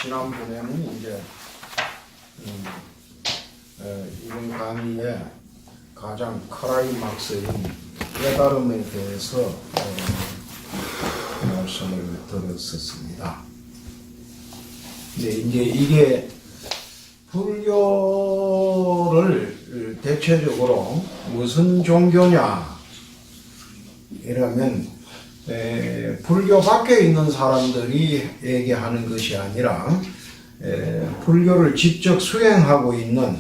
지난번에는 이제 이번 강의에 가장 클라이막스인 깨달음에 대해서 말씀을 들었었습니다. 이제 이게 불교를 대체적으로 무슨 종교냐 이러면 불교 밖에 있는 사람들이 얘기하는 것이 아니라 불교를 직접 수행하고 있는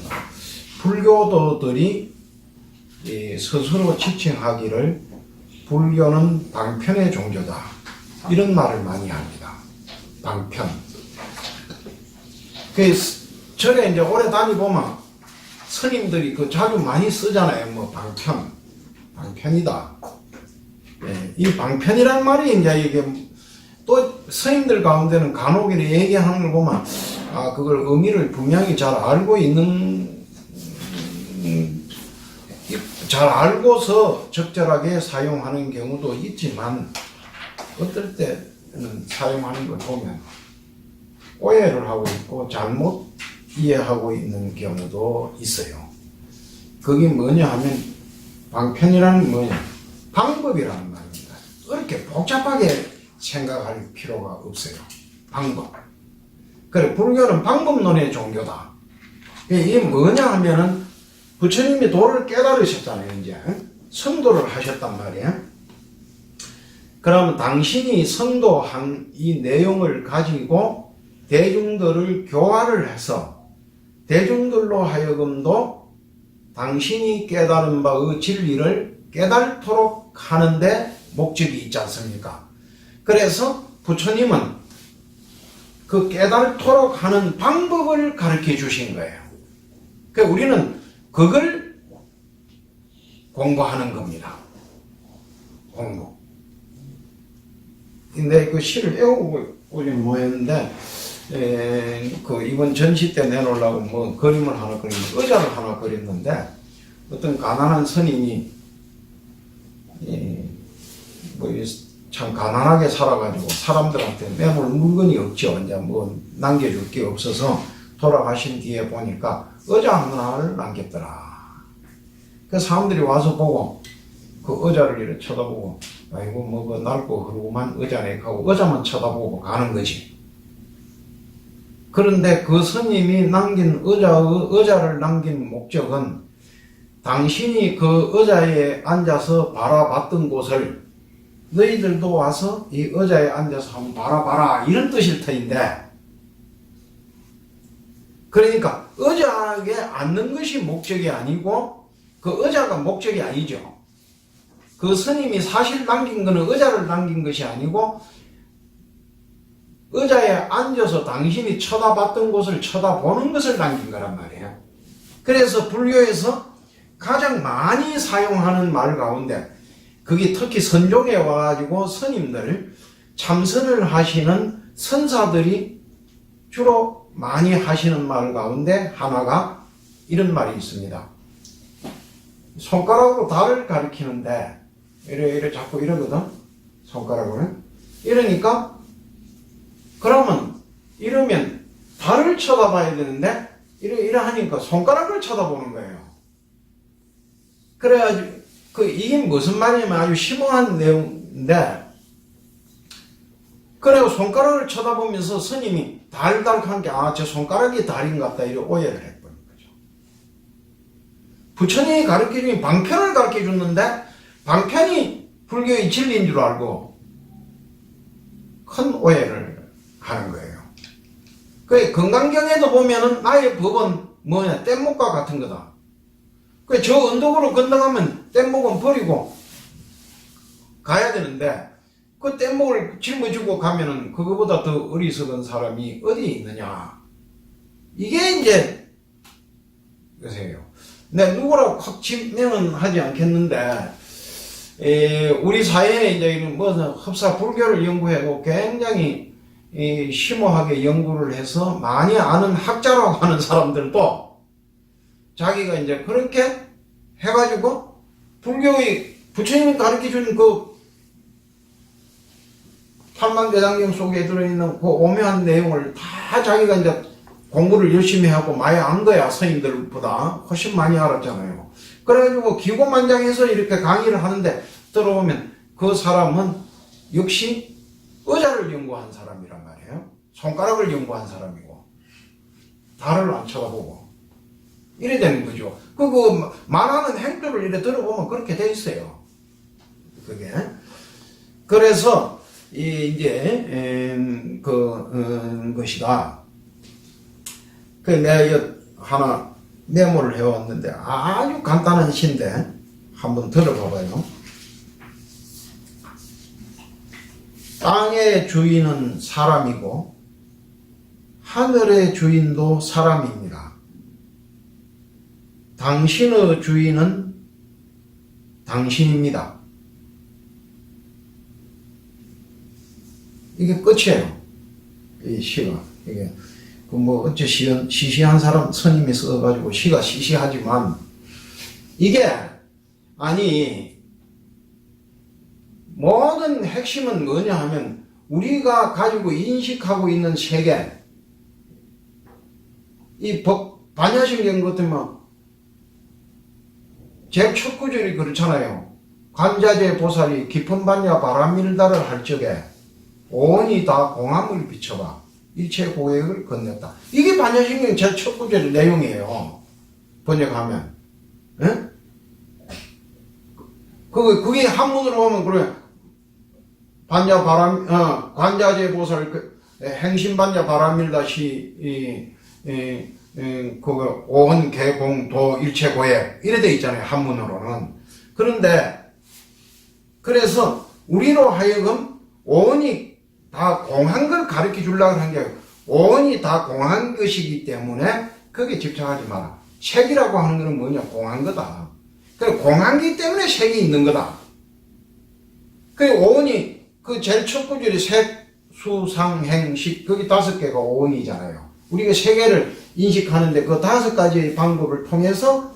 불교도들이 스스로 지칭하기를 불교는 방편의 종교다 이런 말을 많이 합니다. 방편. 절에 이제 오래 다니보면 스님들이 자주 많이 쓰잖아요. 뭐 방편이다. 이 방편이란 말이 이제 이게 또 스님들 가운데는 간혹 얘기하는 걸 보면 그걸 의미를 분명히 잘 알고서 적절하게 사용하는 경우도 있지만 어떨 때는 사용하는 걸 보면 오해를 하고 있고 잘못 이해하고 있는 경우도 있어요. 그게 뭐냐 하면 방편이라는 뭐냐? 방법이라는 말입니다. 그렇게 복잡하게 생각할 필요가 없어요. 방법. 그래, 불교는 방법론의 종교다. 이게 뭐냐 하면은 부처님이 도를 깨달으셨잖아요, 이제. 성도를 하셨단 말이에요. 그러면 당신이 성도한 이 내용을 가지고 대중들을 교화를 해서 대중들로 하여금도 당신이 깨달은 바의 진리를 깨달도록 하는데 목적이 있지 않습니까? 그래서 부처님은 그 깨달도록 하는 방법을 가르쳐 주신 거예요. 그러니까 우리는 그걸 공부하는 겁니다. 공부. 근데 그 시를 외우고는 뭐였는데, 이번 전시 때 내놓으려고 뭐 그림을 하나 그렸는데, 의자를 하나 그렸는데, 어떤 가난한 스님이, 참 가난하게 살아가지고 사람들한테 매물 물건이 없죠. 이제 뭐 남겨줄 게 없어서 돌아가신 뒤에 보니까 의자 하나를 남겼더라. 그 사람들이 와서 보고 그 의자를 이렇게 쳐다보고 아이고 뭐 그 낡고 흐르고만 의자네 하고 의자만 쳐다보고 가는 거지. 그런데 그 스님이 남긴 의자를 남긴 목적은 당신이 그 의자에 앉아서 바라봤던 곳을 너희들도 와서 이 의자에 앉아서 한번 바라봐라 이런 뜻일 터인데, 그러니까 의자에 앉는 것이 목적이 아니고 그 의자가 목적이 아니죠. 그 스님이 사실 남긴 것은 의자를 남긴 것이 아니고 의자에 앉아서 당신이 쳐다봤던 곳을 쳐다보는 것을 남긴 거란 말이에요. 그래서 불교에서 가장 많이 사용하는 말 가운데 그게 특히 선종에 와가지고 스님들 참선을 하시는 선사들이 주로 많이 하시는 말 가운데 하나가 이런 말이 있습니다. 손가락으로 달을 가리키는데 이래 자꾸 이러거든. 손가락으로. 이러니까 이러면 달을 쳐다봐야 되는데 이래 하니까 손가락을 쳐다보는 거예요. 그래가지고 이게 무슨 말이냐면 아주 심오한 내용인데, 그래고 손가락을 쳐다보면서 스님이 달달한 게 저 손가락이 달인 것 같다 이렇게 오해를 해버린 거죠. 부처님이 가르쳐주니 방편을 가르쳐줬는데 방편이 불교의 진리인 줄 알고 큰 오해를 하는 거예요. 그 건강경에도 보면은 나의 법은 뭐냐, 뗏목과 같은 거다. 저 언덕으로 건너가면 뗏목은 버리고 가야 되는데 그 뗏목을 짊어지고 가면은 그거보다 더 어리석은 사람이 어디에 있느냐. 이게 이제 그세요. 내 누구라고 확 지명은 하지 않겠는데 우리 사회에 이제 뭐 흡사 불교를 연구하고 굉장히 심오하게 연구를 해서 많이 아는 학자라고 하는 사람들도 자기가 이제 그렇게 해가지고 불교의 부처님이 가르쳐준 그 팔만대장경 속에 들어있는 그 오묘한 내용을 다 자기가 이제 공부를 열심히 하고 많이 안 거야. 스님들보다 훨씬 많이 알았잖아요. 그래가지고 기고만장해서 이렇게 강의를 하는데 들어오면 그 사람은 역시 의자를 연구한 사람이란 말이에요. 손가락을 연구한 사람이고 달을 안 쳐다보고 이래 되는 거죠. 그 말하는 행태를 이래 들어보면 그렇게 돼 있어요. 그게 그래서 이제 것이다. 그 내가 하나 메모를 해왔는데 아주 간단한 시인데 한번 들어봐봐요. 땅의 주인은 사람이고 하늘의 주인도 사람입니다. 당신의 주인은 당신입니다. 이게 끝이에요. 이 시가. 이게 어째 시시한 사람 스님이 써가지고 시가 시시하지만 이게 아니 모든 핵심은 뭐냐 하면 우리가 가지고 인식하고 있는 세계 이 반야신경 같으면 제 첫 구절이 그렇잖아요. 관자재 보살이 깊은 반야 바람일다를 할 적에 온이 다 공함을 비춰봐 일체 고액을 건넸다. 이게 반야신경 제 첫 구절 내용이에요. 번역하면. 예? 그게 한문으로 하면 그래. 반야 바람, 관자재 보살, 행신반야 바람일다시, 오헌 개공 도 일체 고액. 이래 돼 있잖아요. 한문으로는. 그런데, 그래서 우리로 하여금 오헌이 다 공한 걸 가르쳐 주려고 한 게 오헌이 다 공한 것이기 때문에 거기에 집착하지 마라. 색이라고 하는 거는 뭐냐? 공한 거다. 그래, 공한기 때문에 색이 있는 거다. 그 오헌이 그 제일 첫 구절이 색, 수, 상, 행, 식 거기 5개가 오헌이잖아요. 우리가 세계를 인식하는데 그 5가지 방법을 통해서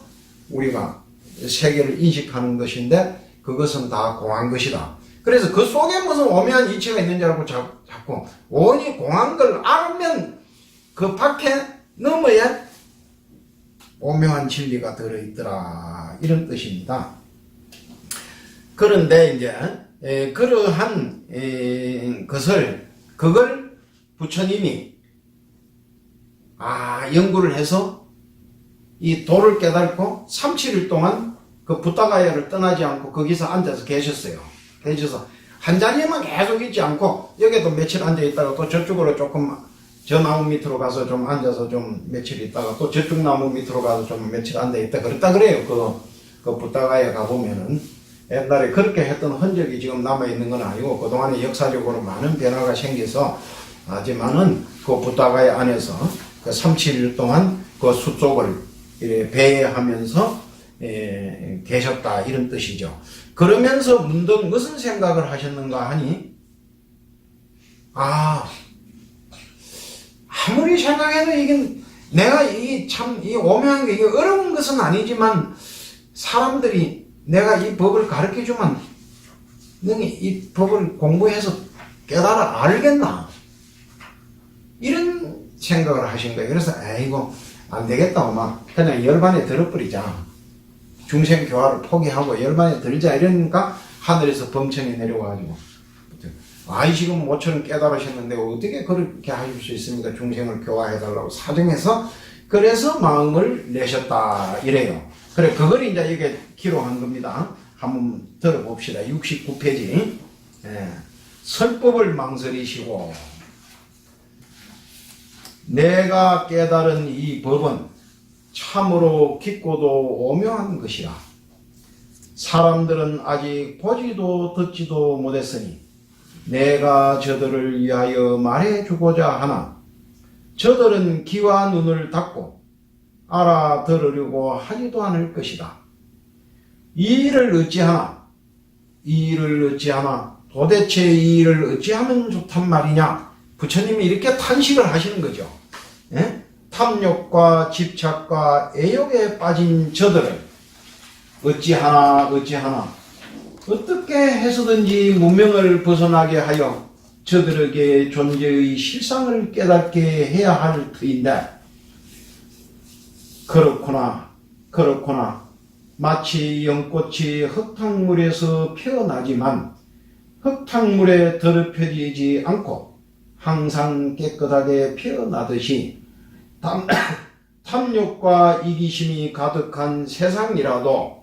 우리가 세계를 인식하는 것인데 그것은 다 공한 것이다. 그래서 그 속에 무슨 오묘한 이치가 있는지 알고 자꾸 오헌이 공한 걸 알면 그 밖에 넘어야 오묘한 진리가 들어있더라 이런 뜻입니다. 그런데 이제 그러한 그걸 부처님이 연구를 해서 이 도를 깨닫고 37일 동안 그 부타가야를 떠나지 않고 거기서 앉아서 계셨어요. 계셔서 한 자리에만 계속 있지 않고 여기도 며칠 앉아 있다가 또 저쪽으로 조금 저 나무 밑으로 가서 좀 앉아서 좀 며칠 있다가 또 저쪽 나무 밑으로 가서 좀 며칠 앉아 있다 그랬다 그래요. 그 부타가야 가보면은 옛날에 그렇게 했던 흔적이 지금 남아있는 건 아니고 그동안에 역사적으로 많은 변화가 생겨서 하지만은 그 부타가야 안에서 그 37일 동안 그 수족을 배회하면서 계셨다 이런 뜻이죠. 그러면서 문득 무슨 생각을 하셨는가 하니 아무리 생각해도 이게 내가 이 오묘한 게 이게 어려운 것은 아니지만 사람들이 내가 이 법을 가르쳐주면 너희 이 법을 공부해서 깨달아 알겠나 이런 생각을 하신 거예요. 그래서 이거 안 되겠다 막 그냥 열반에 들어버리자. 중생 교화를 포기하고 열반에 들자 이러니까 하늘에서 범청이 내려와가지고 지금 모처럼 깨달으셨는데 어떻게 그렇게 하실 수 있습니까? 중생을 교화해달라고 사정해서 그래서 마음을 내셨다 이래요. 그래 그걸 이제 이게 기록한 겁니다. 한번 들어봅시다. 69페이지 설법을 망설이시고 내가 깨달은 이 법은 참으로 깊고도 오묘한 것이라. 사람들은 아직 보지도 듣지도 못했으니 내가 저들을 위하여 말해주고자 하나 저들은 귀와 눈을 닫고 알아들으려고 하지도 않을 것이다. 이 일을 어찌하나 도대체 이 일을 어찌하면 좋단 말이냐. 부처님이 이렇게 탄식을 하시는 거죠. 예? 탐욕과 집착과 애욕에 빠진 저들을 어찌하나 어떻게 해서든지 문명을 벗어나게 하여 저들에게 존재의 실상을 깨닫게 해야 할 터인데 그렇구나 마치 연꽃이 흙탕물에서 피어나지만 흙탕물에 더럽혀지지 않고 항상 깨끗하게 피어나듯이 탐욕과 이기심이 가득한 세상이라도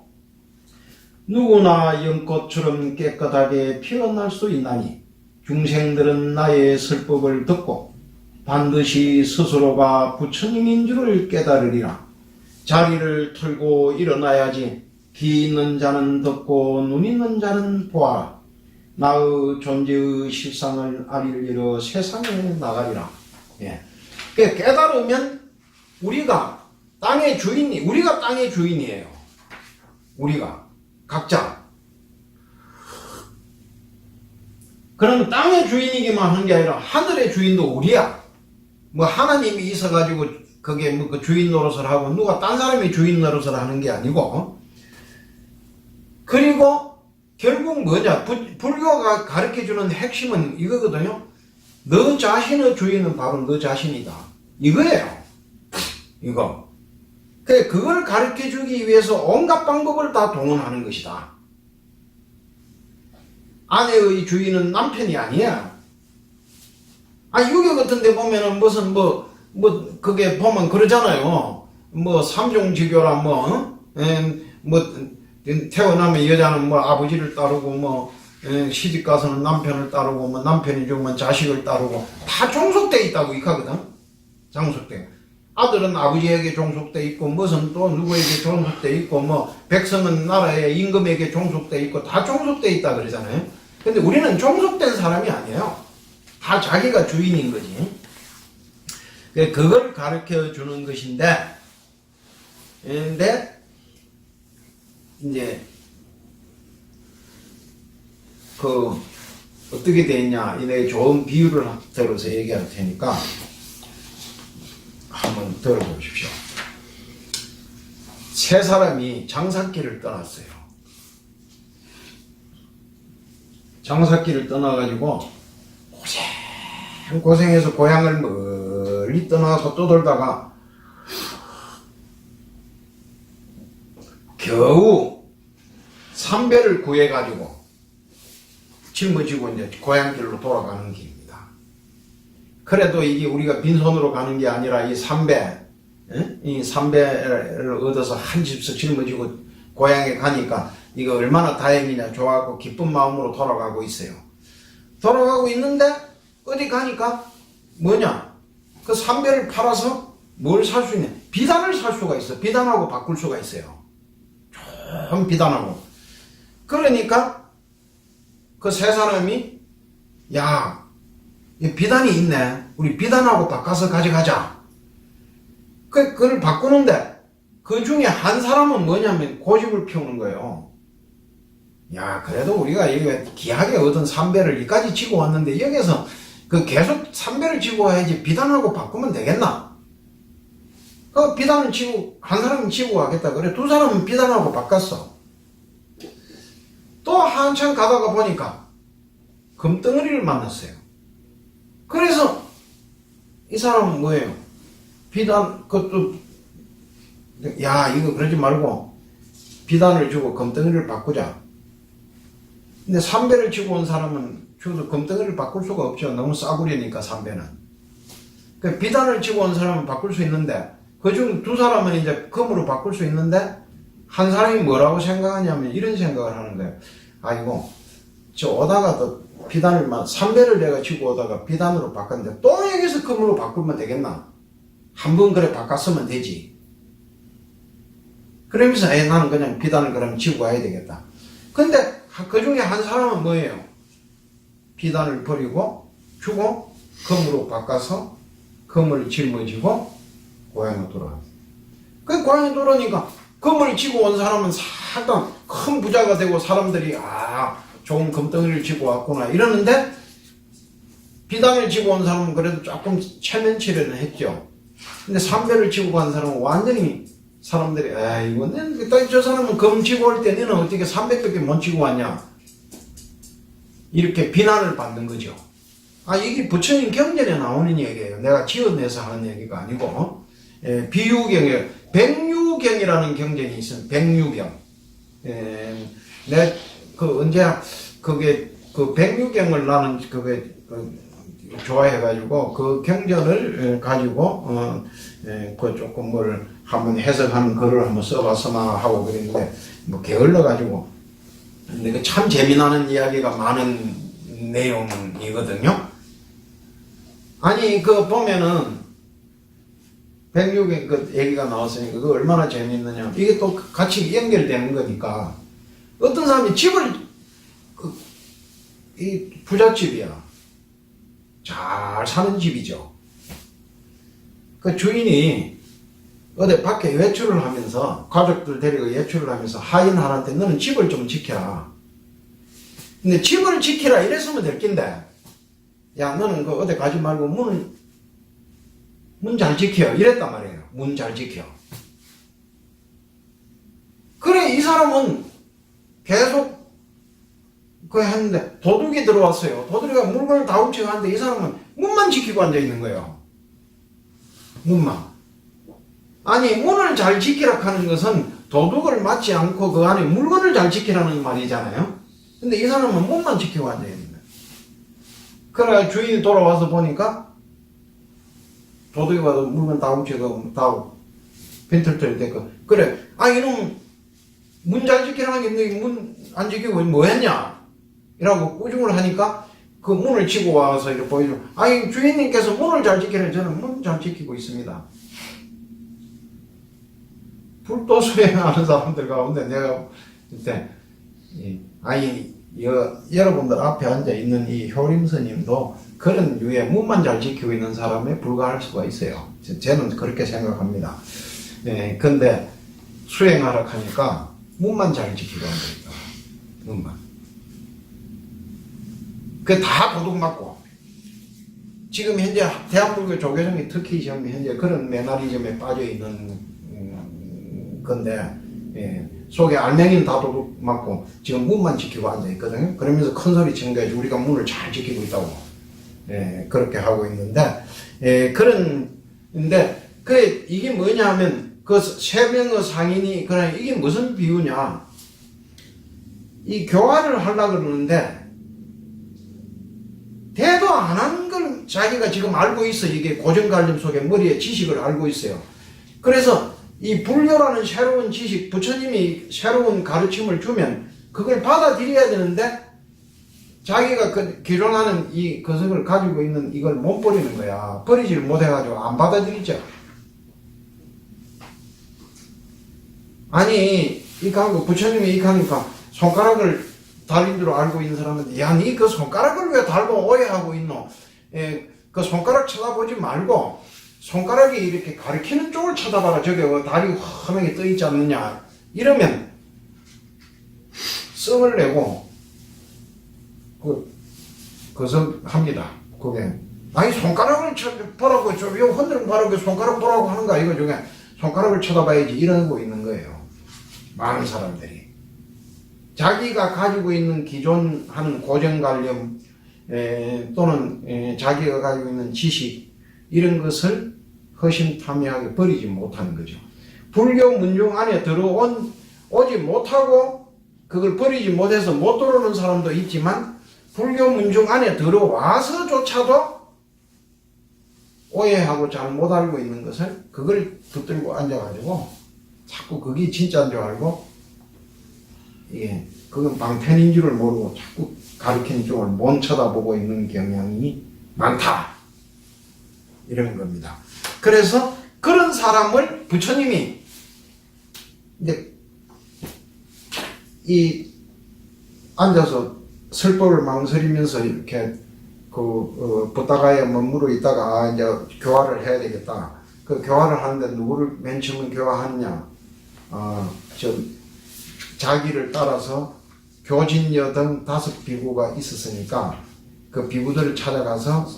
누구나 연꽃처럼 깨끗하게 피어날 수 있나니 중생들은 나의 설법을 듣고 반드시 스스로가 부처님인 줄을 깨달으리라. 자리를 털고 일어나야지. 귀 있는 자는 듣고 눈 있는 자는 보아라. 나의 존재의 실상을 알리려 세상에 나가리라. 예. 깨달으면 우리가 땅의 주인이에요. 우리가 각자. 그러면 땅의 주인이기만 한 게 아니라 하늘의 주인도 우리야. 뭐 하나님이 있어가지고 그게 뭐 그 주인 노릇을 하고 누가 딴 사람이 주인 노릇을 하는 게 아니고, 그리고 결국 뭐냐, 불교가 가르쳐주는 핵심은 이거거든요. 너 자신의 주인은 바로 너 자신이다. 이거예요. 이거. 그걸 가르쳐주기 위해서 온갖 방법을 다 동원하는 것이다. 아내의 주인은 남편이 아니야. 유교 같은 데 보면은 무슨 그게 보면 그러잖아요. 삼종지교라 태어나면 여자는 아버지를 따르고 시집 가서는 남편을 따르고 남편이 죽으면 자식을 따르고 다 종속돼 있다고 이카거든. 종속돼. 아들은 아버지에게 종속돼 있고 무슨 또 누구에게 종속돼 있고 백성은 나라의 임금에게 종속돼 있고 다 종속돼 있다 그러잖아요. 근데 우리는 종속된 사람이 아니에요. 다 자기가 주인인 거지. 그걸 가르쳐 주는 것인데, 이제 어떻게 되냐, 내가 좋은 비유를 들어서 얘기할 테니까 한번 들어보십시오. 세 사람이 장사길을 떠났어요. 장사길을 떠나가지고 고생해서 고향을 멀리 떠나서 떠돌다가 겨우 삼배를 구해가지고 짊어지고 이제 고향길로 돌아가는 길입니다. 그래도 이게 우리가 빈손으로 가는 게 아니라 이 삼배를 얻어서 한 집서 짊어지고 고향에 가니까 이거 얼마나 다행이냐, 좋아하고 기쁜 마음으로 돌아가고 있어요. 돌아가고 있는데 어디 가니까 뭐냐, 그 삼배를 팔아서 뭘 살 수 있냐, 비단을 살 수가 있어. 비단하고 바꿀 수가 있어요. 좀 비단하고. 그러니까 그 세 사람이, 야, 이 비단이 있네, 우리 비단하고 바꿔서 가져가자. 그걸 바꾸는데 그 중에 한 사람은 뭐냐면 고집을 피우는 거예요. 야, 그래도 우리가 이거 귀하게 얻은 삼배를 여기까지 지고 왔는데 여기서 계속 삼배를 지고 와야지 비단하고 바꾸면 되겠나? 그 비단을 지고, 한 사람은 지고 가겠다 그래. 두 사람은 비단하고 바꿨어. 또 한참 가다가 보니까 금덩어리를 만났어요. 그래서 이 사람은 뭐예요? 비단, 야, 이거 그러지 말고 비단을 주고 금덩어리를 바꾸자. 근데 삼배를 지고 온 사람은 주도 금덩어리를 바꿀 수가 없죠. 너무 싸구려니까 삼배는. 비단을 지고 온 사람은 바꿀 수 있는데, 그중 두 사람은 이제 금으로 바꿀 수 있는데, 한 사람이 뭐라고 생각하냐면 이런 생각을 하는 거예요. 아이고, 저 오다가 또 삼배를 내가 지고 오다가 비단으로 바꿨는데 또 여기서 금으로 바꾸면 되겠나? 한 번 그래 바꿨으면 되지. 그러면서 나는 그냥 비단을 그럼 지고 와야 되겠다. 근데 그 중에 한 사람은 뭐예요? 비단을 버리고 주고 금으로 바꿔서 금을 짊어지고 고향으로 돌아왔어요. 그 고향에 돌아오니까 금을 지고 온 사람은 상당 큰 부자가 되고 사람들이 좋은 금덩이를 지고 왔구나 이러는데, 비단을 지고 온 사람은 그래도 조금 체면치레는 했죠. 근데 삼배를 지고 간 사람은 완전히 사람들이 저 사람은 금 지고 올 때 너는 어떻게 300밖에 못 지고 왔냐, 이렇게 비난을 받는 거죠. 이게 부처님 경전에 나오는 얘기예요. 내가 지어내서 하는 얘기가 아니고, 비유경이에요. 백유경이라는 경전이 있어요. 백유경. 언제, 그 백유경을 나는 좋아해가지고, 그 경전을 가지고, 조금 한번 해석하는 글을 한번 써봤으나 하고 그랬는데, 게을러가지고. 근데 참 재미나는 이야기가 많은 내용이거든요. 보면은, 백육의 얘기가 나왔으니까, 그거 얼마나 재밌느냐. 이게 또 같이 연결되는 거니까, 어떤 사람이 집을, 이 부잣집이야. 잘 사는 집이죠. 그 주인이 어디 밖에 외출을 하면서, 가족들 데리고 외출을 하면서 하인한테 너는 집을 좀 지켜라. 근데 집을 지키라 이랬으면 될 낀데, 야, 너는 어디 가지 말고 문 잘 지켜. 이랬단 말이에요. 문 잘 지켜. 그래, 이 사람은 계속 했는데 도둑이 들어왔어요. 도둑이가 물건을 다 훔치고 하는데 이 사람은 문만 지키고 앉아있는 거예요. 문만. 문을 잘 지키라 하는 것은 도둑을 맞지 않고 그 안에 물건을 잘 지키라는 말이잖아요. 근데 이 사람은 문만 지키고 앉아있는 거예요. 그래, 주인이 돌아와서 보니까 도둑이 와서 물건 다 훔치고 다 빈털털 됐고, 그래, 이놈 문 잘 지키라는 게 문 안 지키고 뭐 했냐? 이라고 꾸중을 하니까 그 문을 치고 와서 이렇게 보여줘. 주인님께서 문을 잘 지키라. 저는 문 잘 지키고 있습니다. 불도 수행하는 사람들 가운데 내가 그때, 여러분들 앞에 앉아 있는 이 효림 스님도 그런 유의 문만 잘 지키고 있는 사람에 불과할 수가 있어요. 저는 그렇게 생각합니다. 근데 수행하라 하니까 문만 잘 지키고 앉아있다. 문만. 다 도둑 맞고. 지금 현재 대한불교 조계종이 특히 지금 현재 그런 매너리즘에 빠져있는 건데, 속에 알맹이는 다 도둑 맞고 지금 문만 지키고 앉아있거든요. 그러면서 큰 소리 치는 거지. 우리가 문을 잘 지키고 있다고. 그렇게 하고 있는데, 이게 뭐냐 하면, 그 세 명의 상인이, 이게 무슨 비유냐. 이 교화를 하려고 그러는데, 대도 안 하는 걸 자기가 지금 알고 있어. 이게 고정관념 속에 머리에 지식을 알고 있어요. 그래서 이 불교라는 새로운 지식, 부처님이 새로운 가르침을 주면 그걸 받아들여야 되는데, 자기가 기존하는 이 것을 가지고 있는 이걸 못 버리는 거야. 버리지를 못해가지고 안 받아들이죠. 부처님이 하니까 손가락을 달인 줄 알고 있는 사람한테, 야, 니 그 손가락을 왜 달고 오해하고 있노? 그 손가락 쳐다보지 말고, 손가락이 이렇게 가리키는 쪽을 쳐다봐라. 저게 달이 환하게 떠있지 않느냐. 이러면, 썽을 내고, 그것을 합니다. 그게. 손가락을 보라고, 요 흔들어 보라고, 손가락 보라고 하는 거 이거 중에 손가락을 쳐다봐야지. 이러고 있는 거예요. 많은 사람들이. 자기가 가지고 있는 기존 하는 고정관념, 또는 자기가 가지고 있는 지식, 이런 것을 허심탄회하게 버리지 못하는 거죠. 불교 문중 안에 오지 못하고 그걸 버리지 못해서 못 들어오는 사람도 있지만, 불교 문중 안에 들어와서조차도 오해하고 잘 못 알고 있는 것을 그걸 붙들고 앉아가지고 자꾸 그게 진짜인 줄 알고, 그건 방편인 줄을 모르고 자꾸 가르치는 쪽을 못 쳐다보고 있는 경향이 많다. 이런 겁니다. 그래서 그런 사람을 부처님이 앉아서 설법을 망설이면서 이렇게 부다가에 머무르 있다가 이제 교화를 해야 되겠다. 그 교화를 하는데 누구를 맨 처음 교화하느냐? 자기를 따라서 교진여 등 5 비구가 있었으니까 그 비구들을 찾아가서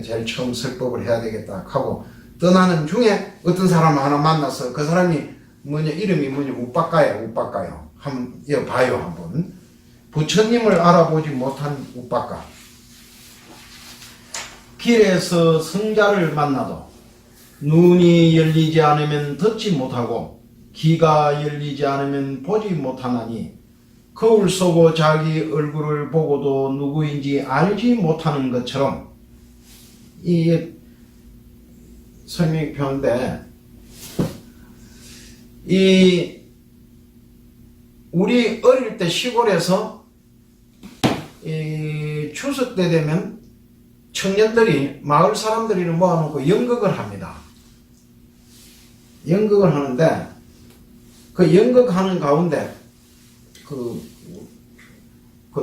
제일 처음 설법을 해야 되겠다 하고 떠나는 중에 어떤 사람 하나 만나서 그 사람이 이름이 우빠까요. 한번 봐요, 한번. 부처님을 알아보지 못한 우빠까. 길에서 성자를 만나도 눈이 열리지 않으면 듣지 못하고 귀가 열리지 않으면 보지 못하나니 거울 쏘고 자기 얼굴을 보고도 누구인지 알지 못하는 것처럼 이 설명표인데 이 우리 어릴 때 시골에서 이 추석 때 되면 청년들이 마을 사람들이 모아놓고 연극을 합니다. 연극을 하는데 그 연극하는 가운데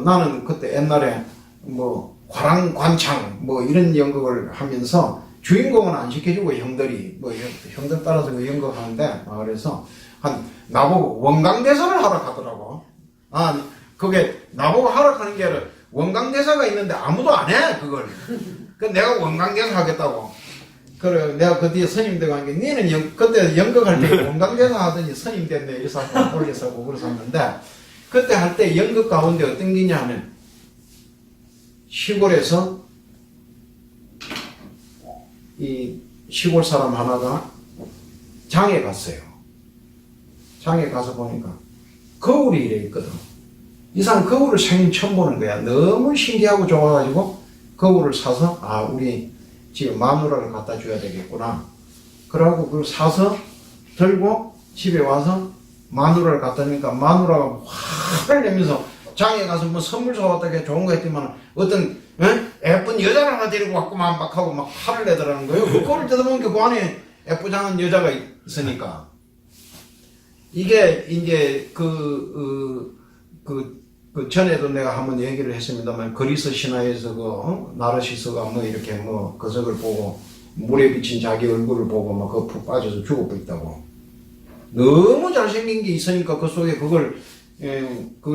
나는 그때 옛날에 뭐 화랑관창 뭐 이런 연극을 하면서 주인공은 안 시켜주고 형들이 뭐 형들 따라서 그 연극하는데 마을에서 나보고 원강대사를 하러 가더라고. 그게 나보고 하러 가는 게 아니라 원강대사가 있는데 아무도 안 해 그걸. 그 내가 원강대사 하겠다고. 그래 내가 그 뒤에 스님 되고 한 게 니는 그때 연극할 때 원강대사 하더니 스님 됐네 이래서 올려서고 그래서 했는데 그때 할 때 연극 가운데 어떤 게냐 하면 시골에서 이 시골 사람 하나가 장에 갔어요. 장에 가서 보니까 거울이 이래 있거든. 이상 거울을 생긴 처음 보는 거야. 너무 신기하고 좋아가지고 거울을 사서 우리 지금 마누라를 갖다 줘야 되겠구나. 그러고 그걸 사서 들고 집에 와서 마누라를 갖다 주니까 마누라가 화를 내면서 장에 가서 뭐 선물 사왔다게 좋은 거 했지만 어떤 예쁜 여자를 하나 데리고 왔구만 막 하고 막 화를 내더라는 거예요. 그거를 뜯어보니까 그 안에 예쁘장한 여자가 있으니까 이게 이제 그 전에도 내가 한번 얘기를 했습니다만 그리스 신화에서 나르시스가 뭐 이렇게 뭐 거석을 보고 물에 비친 자기 얼굴을 보고 막 그 푹 빠져서 죽어버렸다고. 너무 잘생긴 게 있으니까 그 속에 그걸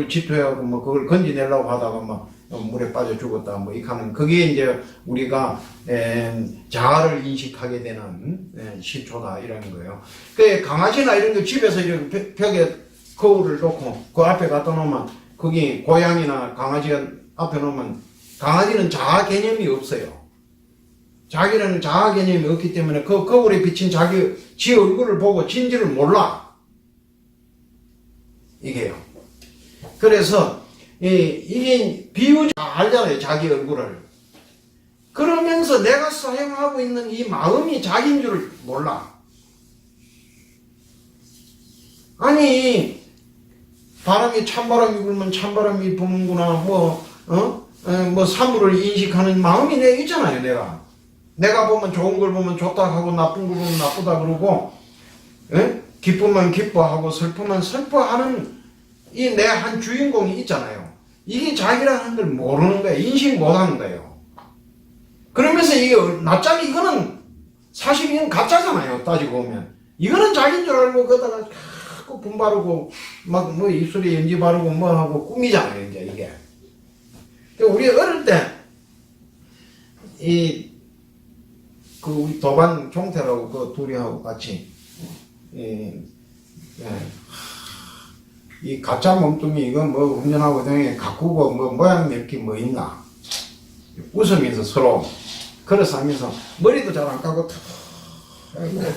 집토하고 뭐 그걸 건지내려고 하다가 막 물에 빠져 죽었다 뭐 이카는 그게 이제 우리가 자아를 인식하게 되는 시초다 이라는 거예요. 그 강아지나 이런 거 집에서 이렇게 벽에 거울을 놓고 그 앞에 갖다 놓으면 거기 고양이나 강아지가 앞에 놓으면 강아지는 자아 개념이 없어요. 자기는 자아 개념이 없기 때문에 그 거울에 비친 지 얼굴을 보고 진지를 몰라. 이게요. 그래서 이게 비유자 알잖아요. 자기 얼굴을. 그러면서 내가 사용하고 있는 이 마음이 자기인 줄 몰라. 아니 바람이 찬바람이 불면 찬바람이 부는구나 뭐 사물을 인식하는 마음이 내 있잖아요. 내가 보면 좋은 걸 보면 좋다 하고 나쁜 걸 보면 나쁘다 그러고 기쁘면 기뻐하고 슬프면 슬퍼하는 이 내 한 주인공이 있잖아요. 이게 자기라는 걸 모르는 거예요. 인식 못하는 거예요. 그러면서 이게 낯짝이 이거는 사실 이건 가짜잖아요. 따지고 보면 이거는 자기인 줄 알고 거기다가 자꾸 분 바르고 막 뭐 입술에 연지 바르고 뭐 하고 꾸미잖아요. 이제 이게 우리 어릴 때 우리 도반 종태라고 그 둘이 하고 같이 이 가짜 몸뚱이 이거 뭐 운전하고 등에 가꾸고 뭐 모양 낼게 뭐 있나 웃으면서 서로 그래서 하면서 머리도 잘 안 까고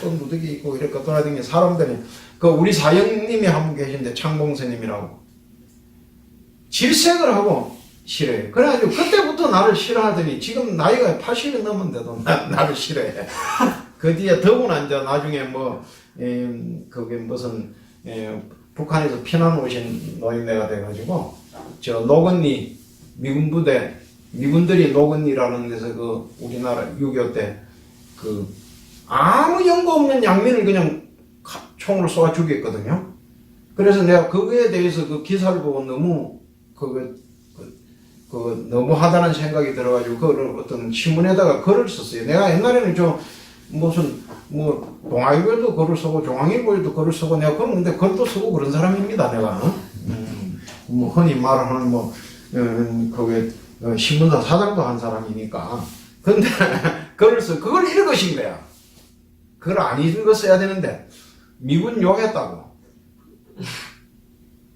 또 무더기 있고 이렇게 돌아다니는 사람들이 그 우리 사형님이 한 분 계신데 창봉스님이라고 질색을 하고 싫어요. 그래가지고 그때부터 나를 싫어하더니 지금 나이가 80이 넘었는데도 나를 싫어해. 그 뒤에 더구나 이제 나중에 그게 무슨 북한에서 피난 오신 노인네가 돼가지고 저 노건리 미군 미군들이 노건리라는 데서 그 우리나라 6.25 때 아무 연고 없는 양민을 그냥 총으로 쏘아 죽였거든요. 그래서 내가 그거에 대해서 그 기사를 보고 너무 너무하다는 생각이 들어가지고 그걸 어떤 신문에다가 글을 썼어요. 내가 옛날에는 동아일보에도 글을 쓰고 중앙일보에도 글을 쓰고 내가 근데 글도 쓰고 그런 사람입니다. 내가 흔히 말하는 신문사 사장도 한 사람이니까. 근데 그걸 읽으신 거야. 그걸 안 읽었어야 되는데 미군 욕했다고.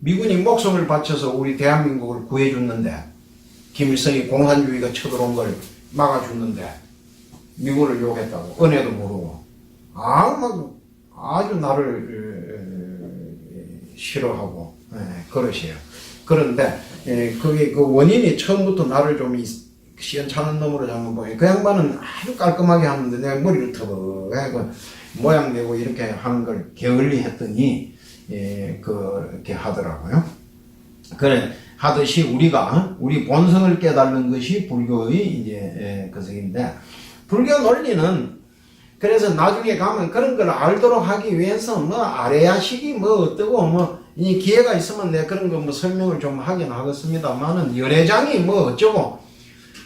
미군이 목숨을 바쳐서 우리 대한민국을 구해줬는데 김일성이 공산주의가 쳐들어온 걸 막아줬는데 미군을 욕했다고. 은혜도 모르고. 아주 나를 싫어하고, 그러세요. 그런데, 그게 그 원인이 처음부터 나를 좀 시원찮은 놈으로 잡는 거예요. 그 양반은 아주 깔끔하게 하는데 내가 머리를 터벅하고 모양 내고 이렇게 하는 걸 게을리 했더니, 그렇게 하더라고요. 그래, 하듯이 우리 본성을 깨닫는 것이 불교의 이제, 그것인데, 불교 논리는 그래서 나중에 가면 그런 걸 알도록 하기 위해서 뭐 아래야식이 뭐 어떠고 이 기회가 있으면 내가 그런 거 설명을 좀 하긴 하겠습니다만은 열애장이 뭐 어쩌고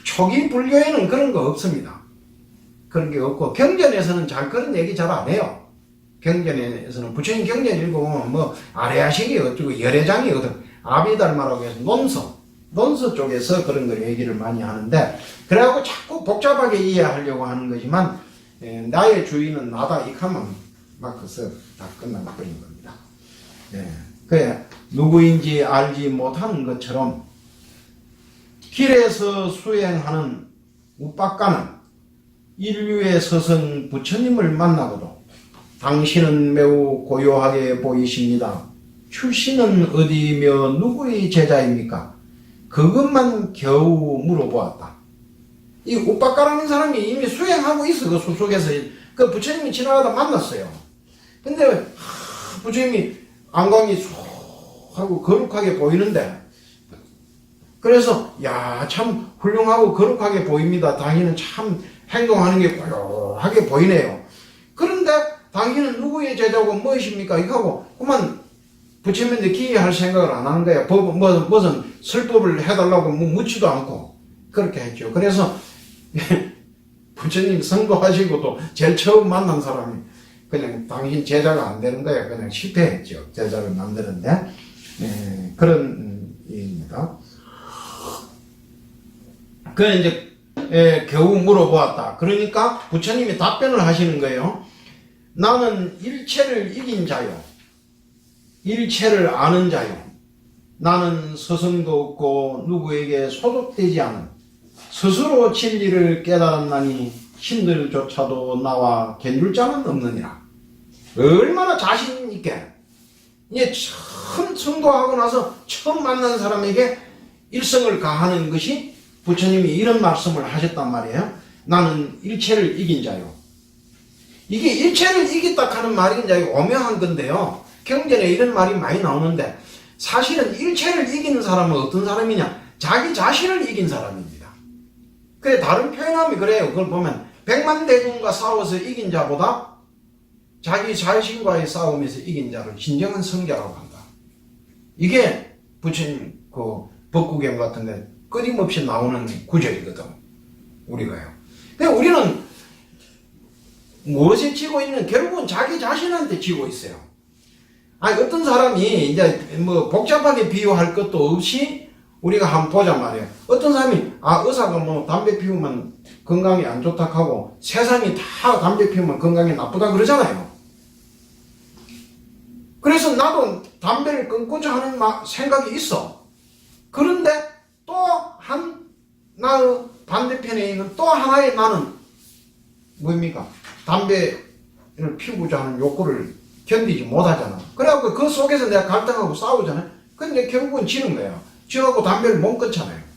초기 불교에는 그런 거 없습니다. 그런 게 없고 경전에서는 그런 얘기 잘 안 해요. 경전에서는 부처님 경전 읽어보면 뭐 아래야식이 어쩌고 열애장이 어쩌고 아비달마라고 해서 논서 쪽에서 그런 걸 얘기를 많이 하는데 그래갖고 자꾸 복잡하게 이해하려고 하는 거지만 나의 주인은 나다 이 하면 막 그래서 다 끝나버린 겁니다. 그래 누구인지 알지 못하는 것처럼 길에서 수행하는 우박가는 인류의 스승 부처님을 만나고도 당신은 매우 고요하게 보이십니다. 출신은 어디며 누구의 제자입니까? 그것만 겨우 물어보았다. 이 우박가라는 사람이 이미 수행하고 있어. 그 숲속에서 그 부처님이 지나가다 만났어요. 근데 부처님이 안광이 쏙 하고 거룩하게 보이는데 그래서 야 참 훌륭하고 거룩하게 보입니다. 당신은 참 행동하는 게 고요하게 보이네요. 그런데 당신은 누구의 제자고 무엇입니까? 이거 하고 그만 부처님한테 기회할 생각을 안 하는 거야. 무슨 설법을 해달라고 묻지도 않고 그렇게 했죠. 그래서 부처님 선거하시고도 제일 처음 만난 사람이 그냥 당신 제자가 안 되는 거야. 그냥 실패했죠. 제자를 만드는데 그런 일입니다. 그래 이제 겨우 물어보았다. 그러니까 부처님이 답변을 하시는 거예요. 나는 일체를 이긴 자요. 일체를 아는 자요. 나는 스승도 없고 누구에게 소속되지 않은 스스로 진리를 깨달았나니 신들조차도 나와 견줄 자는 없느니라. 얼마나 자신 있게 이제 처음 성도하고 나서 처음 만난 사람에게 일성을 가하는 것이 부처님이 이런 말씀을 하셨단 말이에요. 나는 일체를 이긴 자요. 이게 일체를 이겼다 하는 말이 이제 오묘한 건데요. 경전에 이런 말이 많이 나오는데 사실은 일체를 이기는 사람은 어떤 사람이냐? 자기 자신을 이긴 사람입니다. 그래 다른 표현함이 그래요. 그걸 보면 백만 대군과 싸워서 이긴 자보다 자기 자신과의 싸움에서 이긴 자를 진정한 성자라고 한다. 이게 부처님 그 법구경 같은데 끊임없이 나오는 구절이거든. 우리가요. 근데 우리는 무엇에 지고 있는 결국은 자기 자신한테 지고 있어요. 아니 어떤 사람이 이제 뭐 복잡하게 비유할 것도 없이 우리가 한번 보자 말이에요. 어떤 사람이 의사가 뭐 담배 피우면 건강이 안 좋다 하고 세상이 다 담배 피우면 건강이 나쁘다 그러잖아요. 그래서 나도 담배를 끊고자 하는 생각이 있어. 그런데 또 나의 반대편에 있는 또 하나의 나는 뭡니까? 담배를 피우고자 하는 욕구를 견디지 못하잖아. 그래갖고 그 속에서 내가 갈등하고 싸우잖아요. 근데 결국은 지는 거야. 지하고 담배를 못 끊잖아요.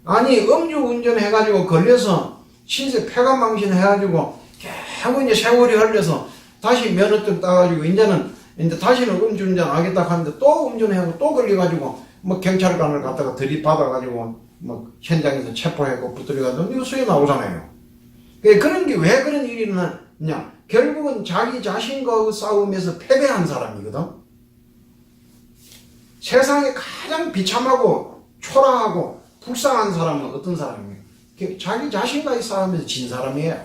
아니 음주운전 해가지고 걸려서 신세 폐가망신 해가지고 계속 이제 세월이 흘려서 다시 면허증 따가지고 이제 다시는 음주운전 안 하겠다 하는데 또 운전하고 또 걸려가지고 뭐 경찰관을 갖다가 들이받아가지고 뭐 현장에서 체포하고 붙들려가지고 뉴스에 나오잖아요. 그런 게 왜 그런 일이 일어나냐? 결국은 자기 자신과의 싸움에서 패배한 사람이거든. 세상에 가장 비참하고 초라하고 불쌍한 사람은 어떤 사람이에요? 자기 자신과의 싸움에서 진 사람이에요.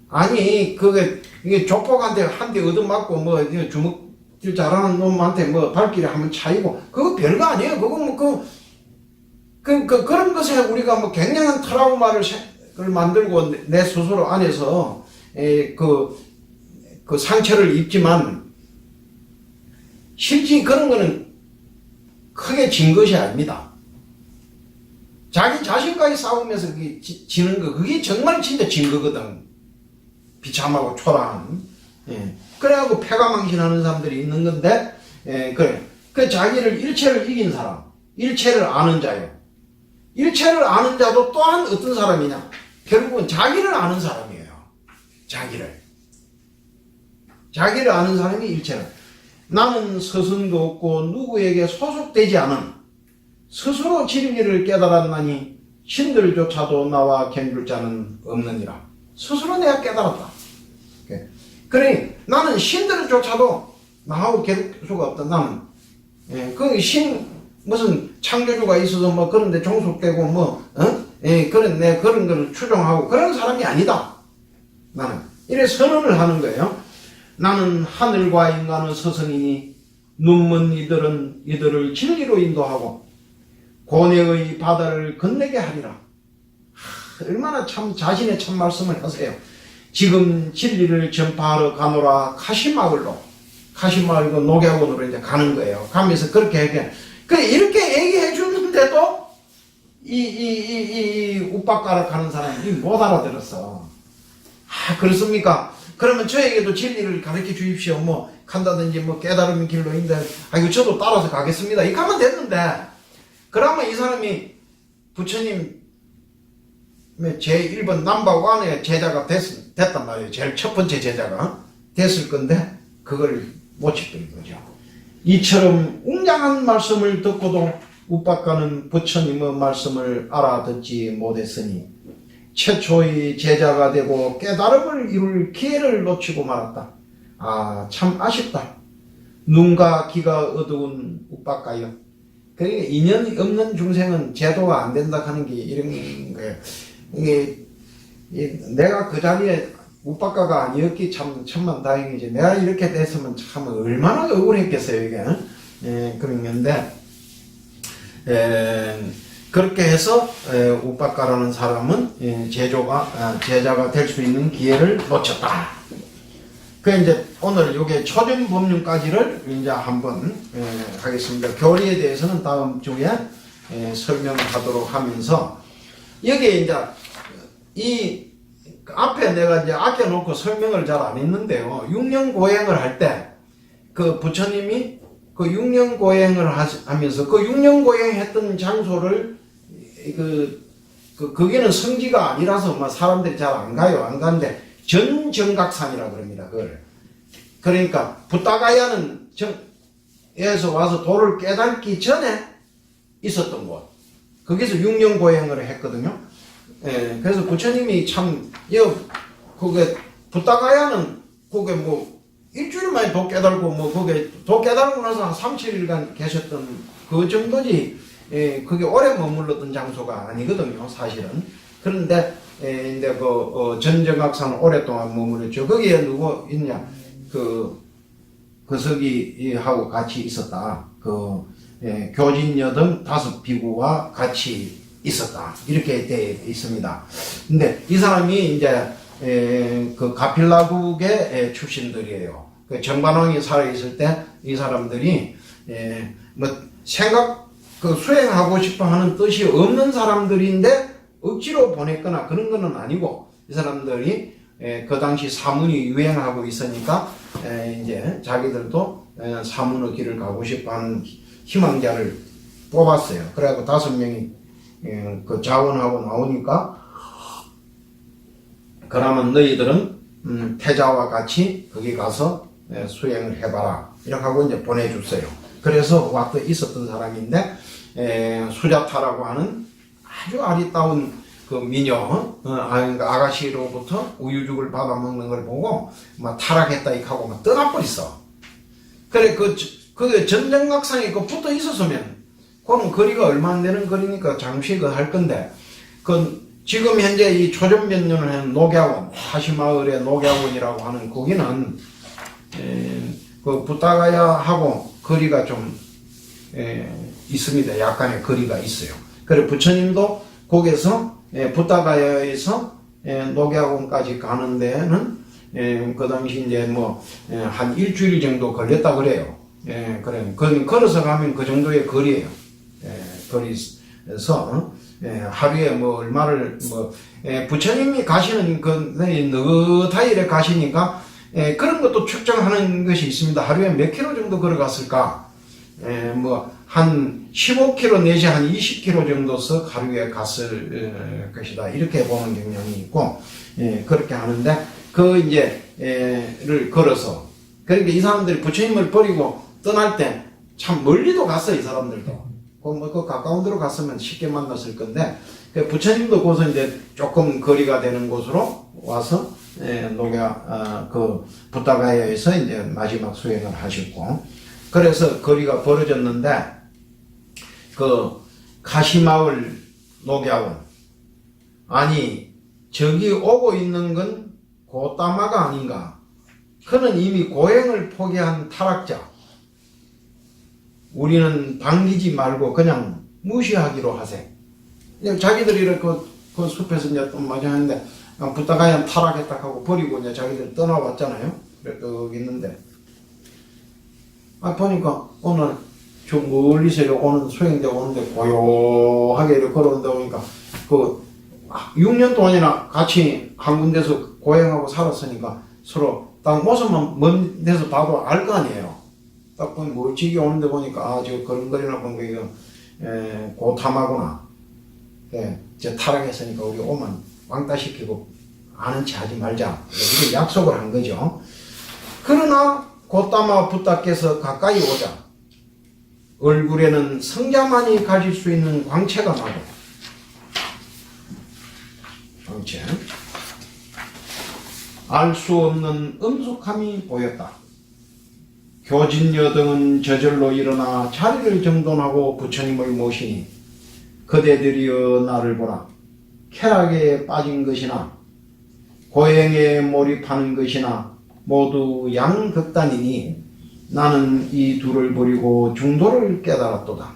아니 이게 족복한테 한 대 얻어맞고 뭐 주먹질 잘하는 놈한테 뭐 발길이 한번 차이고 그거 별거 아니에요. 그거 뭐 그런 것에 우리가 뭐 굉장한 트라우마를 만들고 내 스스로 안에서 그 상처를 입지만 실제 그런 거는 크게 진 것이 아닙니다. 자기 자신과의 싸움에서 그게 지는 거, 그게 정말 진짜 진 거거든. 비참하고 초라한. 예. 그래갖고 패가망신하는 사람들이 있는 건데, 예, 그래. 그 자기를 일체를 이긴 사람, 일체를 아는 자요. 일체를 아는 자도 또한 어떤 사람이냐? 결국은 자기를 아는 사람이에요. 자기를 아는 사람이 일체를. 나는 스승도 없고 누구에게 소속되지 않은 스스로 진리를 깨달았나니 신들조차도 나와 견줄 자는 없느니라. 스스로 내가 깨달았다. 그러니 나는 신들조차도 나하고 겨룰 수가 없다. 나는 그 신 무슨 창조주가 있어서 뭐 그런데 종속되고 뭐 그런 내 그런 걸 추종하고 그런 사람이 아니다. 나는 이래 선언을 하는 거예요. 나는 하늘과 인간의 스승이니 눈먼 이들은 이들을 진리로 인도하고 고뇌의 바다를 건너게 하리라. 얼마나 참 자신의 참 말씀을 하세요. 지금 진리를 전파하러 가노라. 카시마을로, 카시마을이고 녹약원으로 이제 가는 거예요. 가면서 그렇게 얘기해. 이렇게 얘기해 주는데도 이 우빠가를 가는 사람이 못 알아들었어. 그렇습니까? 그러면 저에게도 진리를 가르쳐 주십시오. 뭐 간다든지 뭐 깨달음의 길로인데 이거 저도 따라서 가겠습니다. 이렇게 하면 됐는데, 그러면 이 사람이 부처님 제1번 넘버원의 제자가 됐단 말이에요. 제일 첫 번째 제자가 됐을 건데 그걸 못 지키는 거죠. 이처럼 웅장한 말씀을 듣고도 우빠가는 부처님의 말씀을 알아듣지 못했으니 최초의 제자가 되고 깨달음을 이룰 기회를 놓치고 말았다. 참 아쉽다. 눈과 귀가 어두운 우빠가여. 그러니까 인연이 없는 중생은 제도가 안 된다 하는 게 이런 거예요. 내가 그 자리에 우빠가가 아니었기 참 천만다행이지. 내가 이렇게 됐으면 참 얼마나 억울했겠어요 이게. 그런 건데 그렇게 해서 우빠가라는 사람은 제자가 될 수 있는 기회를 놓쳤다. 그 이제 오늘 요게 초전 법륜까지를 이제 한번 하겠습니다. 교리에 대해서는 다음 주에 설명하도록 하면서 여기에 이제 이 앞에 내가 이제 아껴놓고 설명을 잘 안 했는데요. 6년 고행을 할 때 그 부처님이 그 6년 고행을 하면서 그 6년 고행했던 장소를 거기는 성지가 아니라서 뭐 사람들이 잘 안 가는데 전정각산이라 그럽니다. 그걸. 그러니까 부타가야는 에서 와서 도를 깨닫기 전에 있었던 곳. 거기서 6년 고행을 했거든요. 그래서 부처님이 참 그게 부타가야는 그게 뭐 일주일 만에 도 깨달고 뭐 그게 도 깨달고 나서 한 3, 7일간 계셨던 그 정도지. 그게 오래 머물렀던 장소가 아니거든요, 사실은. 그런데 이제 전정각산은 오랫동안 머물렀죠. 거기에 누구 있냐? 거석이하고 같이 있었다. 교진여 등 5 비구와 같이 있었다. 이렇게 되어 있습니다. 근데 이 사람이 이제 그 가필라국의 출신들이에요. 그 정반왕이 살아있을 때 이 사람들이 뭐 수행하고 싶어 하는 뜻이 없는 사람들인데 억지로 보냈거나 그런 거는 아니고, 이 사람들이 그 당시 사문이 유행하고 있으니까 이제 자기들도 사문의 길을 가고 싶어 하는 희망자를 뽑았어요. 그래갖고 5명이 그 자원하고 나오니까, 그러면 너희들은 태자와 같이 거기 가서 수행을 해봐라. 이렇게 하고 이제 보내줬어요. 그래서 와서 있었던 사람인데, 수자타라고 하는 아주 아리따운 그 미녀, 아가씨로부터 우유죽을 받아먹는 걸 보고 막 타락했다 이렇게 하고 막 떠나버렸어. 그래, 그 전정각상에 붙어 있었으면, 그럼 거리가 얼마 안 되는 거리니까 잠시 할 건데, 지금 현재 이 초전변론을 하는 녹야원, 하시마을의 녹야원이라고 하는 거기는, 그 부타가야하고 거리가 좀, 있습니다. 약간의 거리가 있어요. 그래, 부처님도 거기서, 부타가야에서, 녹야원까지 가는 데는, 그 당시 이제 한 일주일 정도 걸렸다 그래요. 그래, 걸어서 가면 그 정도의 거리예요. 거리에서, 하루에 뭐 얼마를 부처님이 가시는 그 느긋하게 가시니까 그런 것도 측정하는 것이 있습니다. 하루에 몇 킬로 정도 걸어갔을까? 한 15km 내지 한 20km 정도서 하루에 갔을 것이다. 이렇게 보는 경향이 있고, 그렇게 하는데, 를 걸어서. 그러니까 이 사람들이 부처님을 버리고 떠날 때 참 멀리도 갔어, 이 사람들도. 그 가까운 데로 갔으면 쉽게 만났을 건데, 부처님도 거기서 이제 조금 거리가 되는 곳으로 와서, 부타가야에서 이제 마지막 수행을 하셨고, 그래서 거리가 벌어졌는데, 가시마을 녹야원. 아니, 저기 오고 있는 건 고따마가 아닌가. 그는 이미 고행을 포기한 타락자. 우리는 당기지 말고 그냥 무시하기로 하세. 자기들이 이렇게 그 숲에서 이제 또 마주하는데, 부타가야 타락했다 하고 버리고 이제 자기들 떠나왔잖아요. 그래, 또 있는데. 보니까 오늘 저 멀리서 오는 수행자 오는데 고요하게 이렇게 걸어온다 보니까 6년 동안이나 같이 한 군데서 고행하고 살았으니까 서로 딱 모습만 먼 데서 봐도 알 거 아니에요. 딱 보니 멀찍이 오는데 보니까 저 걸음걸이나 본 게 고탐하구나. 저 타락했으니까 우리 오면 왕따 시키고 아는 체 하지 말자. 이렇게 약속을 한 거죠. 그러나 고따마 부타께서 가까이 오자 얼굴에는 성자만이 가질 수 있는 광채가 나고, 광채, 알 수 없는 엄숙함이 보였다. 교진여 등은 저절로 일어나 자리를 정돈하고 부처님을 모시니, 그대들이여 나를 보라. 쾌락에 빠진 것이나 고행에 몰입하는 것이나 모두 양극단이니 나는 이 둘을 버리고 중도를 깨달았도다.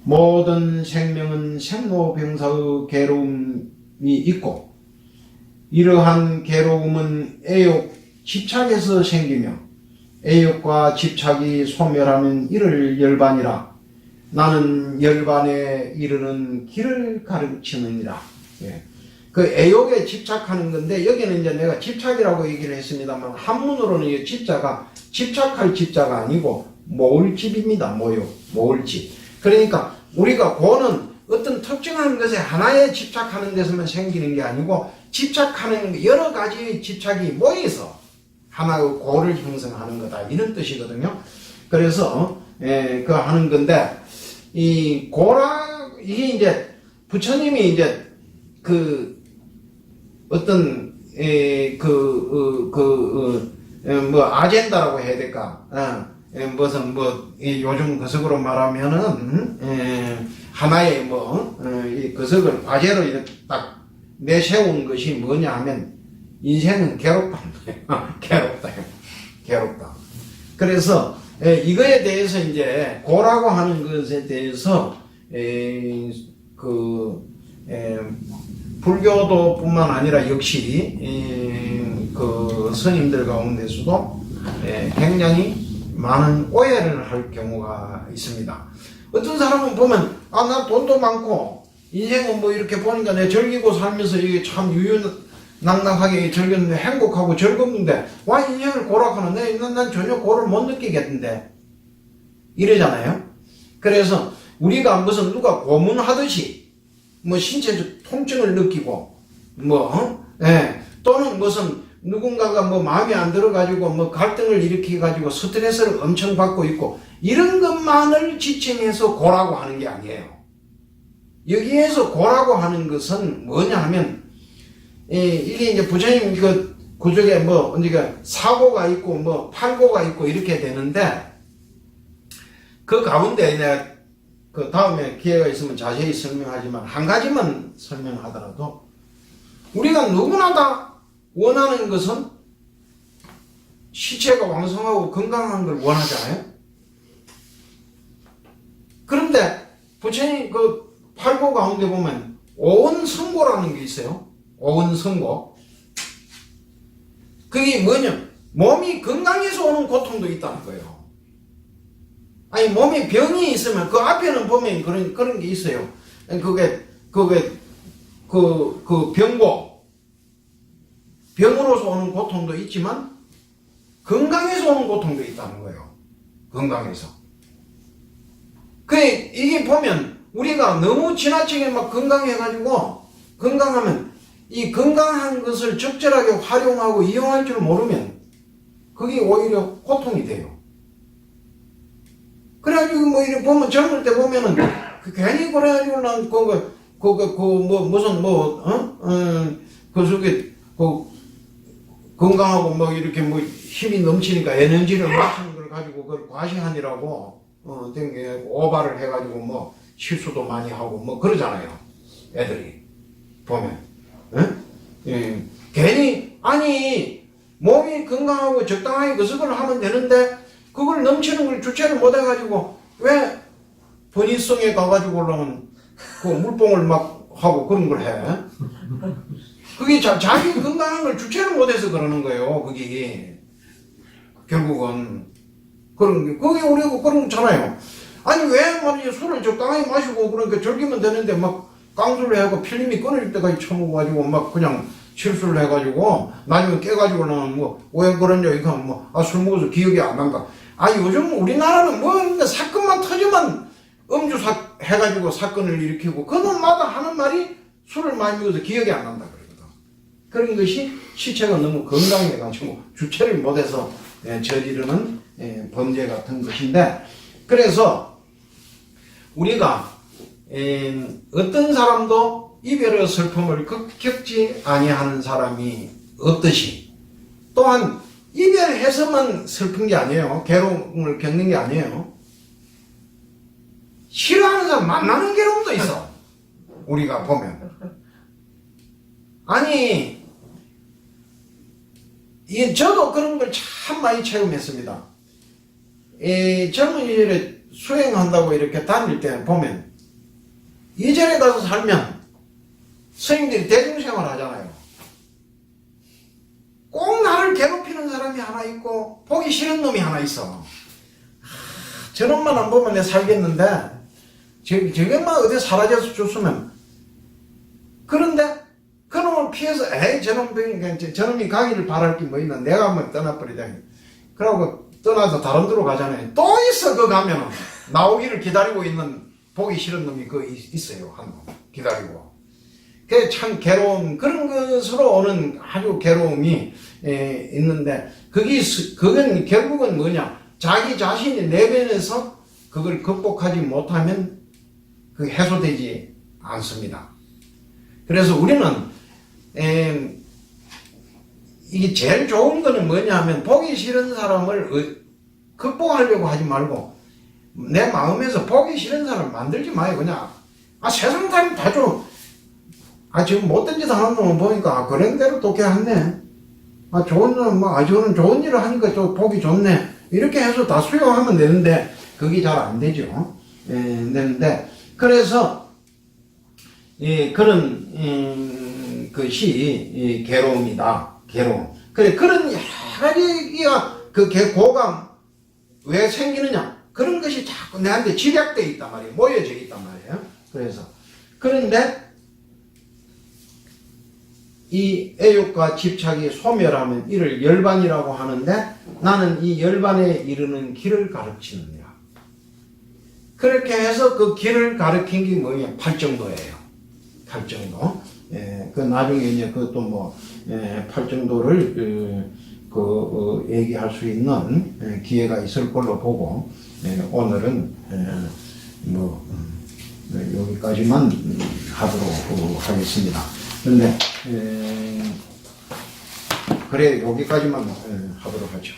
모든 생명은 생로병사의 괴로움이 있고, 이러한 괴로움은 애욕, 집착에서 생기며 애욕과 집착이 소멸하는 이를 열반이라. 나는 열반에 이르는 길을 가르치느니라. 그 애욕에 집착하는 건데, 여기는 이제 내가 집착이라고 얘기를 했습니다만, 한문으로는 이 집자가 집착할 집자가 아니고 모을집입니다. 모을집. 그러니까 우리가 고는 어떤 특정한 것에 하나에 집착하는 데서만 생기는 게 아니고, 집착하는 여러 가지의 집착이 모여서 하나의 고를 형성하는 거다. 이런 뜻이거든요. 그래서 하는 건데, 이 고라, 이게 이제 부처님이 이제 어떤 아젠다라고 해야 될까? 무슨 요즘 거석으로 말하면은 하나의 이 거석을 과제로 이렇게 딱 내세운 것이 뭐냐 하면, 인생은 괴롭다. 괴롭다. 그래서 이거에 대해서 이제 고라고 하는 것에 대해서 불교도 뿐만 아니라 역시 스님들 가운데서도 굉장히 많은 오해를 할 경우가 있습니다. 어떤 사람은 보면 나 돈도 많고 인생은 이렇게 보니까 내 즐기고 살면서 이게 참 유유낭낭하게 즐겼는데 행복하고 즐겁는데 와 인생을 고락하는데 난 전혀 고를 못 느끼겠는데 이러잖아요. 그래서 우리가 무슨 누가 고문하듯이 신체적 통증을 느끼고 또는 무슨 누군가가 마음에 안 들어가지고 갈등을 일으켜가지고 스트레스를 엄청 받고 있고, 이런 것만을 지칭해서 고라고 하는 게 아니에요. 여기에서 고라고 하는 것은 뭐냐 하면, 이게 이제 부처님 그쪽에 사고가 있고 팔고가 있고 이렇게 되는데, 그 가운데 내가 다음에 기회가 있으면 자세히 설명하지만 한 가지만 설명하더라도, 우리가 누구나 다 원하는 것은 시체가 왕성하고 건강한 걸 원하잖아요. 그런데 부처님 팔고 가운데 보면 오은성고라는 게 있어요. 오은성고. 그게 뭐냐? 몸이 건강해서 오는 고통도 있다는 거예요. 아니 몸에 병이 있으면 그 앞에는 보면 그런 게 있어요. 그게 병으로서 오는 고통도 있지만 건강에서 오는 고통도 있다는 거예요. 건강에서. 이게 보면 우리가 너무 지나치게 막 건강해가지고 건강하면 이 건강한 것을 적절하게 활용하고 이용할 줄 모르면 그게 오히려 고통이 돼요. 그래가지고 뭐 이렇게 보면 젊을 때 보면은 괜히 그래가지고 난 그 속에 건강하고 뭐 이렇게 뭐 힘이 넘치니까 에너지를 넘치는 걸 가지고 그걸 과시하느라고 오바를 해가지고 뭐 실수도 많이 하고 뭐 그러잖아요. 애들이 보면 괜히 아니 몸이 건강하고 적당하게 그걸 하면 되는데 그걸 넘치는 걸 주체를 못 해가지고 왜 번이성에 가가지고 그러면 그 물뽕을 막 하고 그런 걸 해. 그게 자기 건강한 걸 주체를 못해서 그러는 거예요. 그게 결국은 그게 우리가 그런 거잖아요. 아니 왜 말이야 술을 적당하게 마시고 그러니까 즐기면 되는데 막 깡술을 해고 필름이 끊어질 때까지 처먹어가지고 막 그냥 실수를 해가지고 나중에 깨가지고는 뭐 왜 그러냐 이거 뭐 술 먹어서 기억이 안 난다. 요즘 우리나라는 뭐 사건만 터지면 음주 해가지고 사건을 일으키고 그 놈마다 하는 말이 술을 많이 먹어서 기억이 안 난다 그러거든. 그런 것이 시체가 너무 건강해가지고 주체를 못해서 저지르는 범죄 같은 것인데, 그래서 우리가 어떤 사람도 이별의 슬픔을 겪지 아니하는 사람이 없듯이 또한 이별해서만 슬픈 게 아니에요. 괴로움을 겪는 게 아니에요. 싫어하는 사람 만나는 괴로움도 있어. 우리가 보면. 아니, 저도 그런 걸 참 많이 체험했습니다. 젊은 시절에 수행한다고 이렇게 다닐 때 보면, 이절에 가서 살면 스님들이 대중생활 하잖아요. 꼭 나를 괴롭히는 사람이 하나 있고 보기 싫은 놈이 하나 있어. 저놈만 안 보면 내가 살겠는데 저것만 어디 사라져서 줬으면. 그런데 그놈을 피해서 저놈이 가기를 바랄 게 뭐 있나, 내가 한번 떠나버리자. 그러고 떠나서 다른 데로 가잖아요. 또 있어. 그 가면은 나오기를 기다리고 있는 보기 싫은 놈이 있어요. 한 놈 기다리고. 그게 참 괴로운, 그런 것으로 오는 아주 괴로움이 있는데, 그건 결국은 뭐냐, 자기 자신이 내면에서 그걸 극복하지 못하면 그게 해소되지 않습니다. 그래서 우리는 이게 제일 좋은 거는 뭐냐 하면, 보기 싫은 사람을 극복하려고 하지 말고 내 마음에서 보기 싫은 사람을 만들지 마요. 그냥 세상 사람 다 좀 지금 못된 짓 하는 놈을 보니까 그런 대로 똑똑하네. 좋은 놈 저는 좋은 일을 하니까 좀 보기 좋네. 이렇게 해서 다 수용하면 되는데 그게 잘 안 되죠. 되는데, 그래서 그런 것이 괴로움이다. 괴로움. 그런 여러 가지가 고감 왜 생기느냐? 그런 것이 자꾸 내한테 집약되어 있단 말이에요. 모여져 있단 말이에요. 그런데 이 애욕과 집착이 소멸하면 이를 열반이라고 하는데, 나는 이 열반에 이르는 길을 가르치느니라. 그렇게 해서 그 길을 가르친 게 뭐냐? 팔정도예요. 팔정도. 나중에 이제 그것도 팔정도를 얘기할 수 있는 기회가 있을 걸로 보고, 오늘은 여기까지만 하도록 하겠습니다. 그런데 그래 여기까지만 하도록 하죠.